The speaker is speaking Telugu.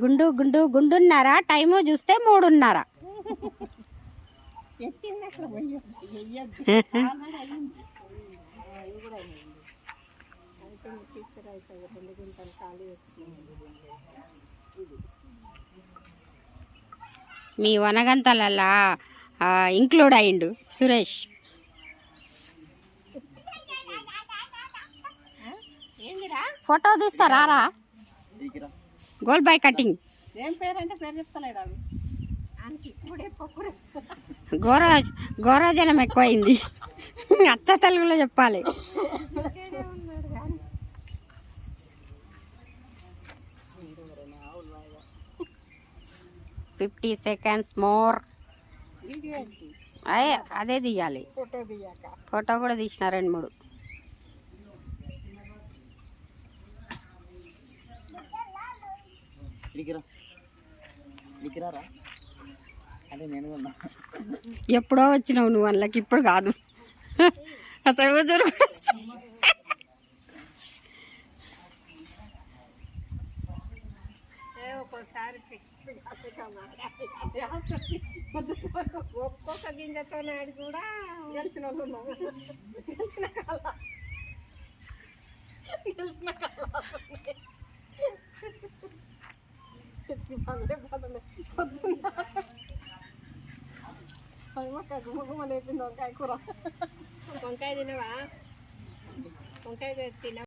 గుండు గుండు గుండున్నర, టైము చూస్తే 3:30. మీ వనగంతలల్లా ఇంక్లూడ్ అయిండు సురేష్. ఫోటో తీస్తారా? Goal by cutting. గోరోజనం ఎక్కువైంది. అచ్చ తెలుగులో చెప్పాలి. 50 seconds more. అదే తీయాలి. ఫోటో కూడా తీసిన 2-3. ఎప్పుడో వచ్చినావు నువ్వు వాళ్ళకి, ఇప్పుడు కాదు. అసలు ఒక్కొక్క గింజతో నాడు కూడా గెలిచిన వాళ్ళు గెలిచిన కాల వంకాయ లేపింది. వంకాయ కూర. వంకాయ తినవా? వంకాయ తినవా?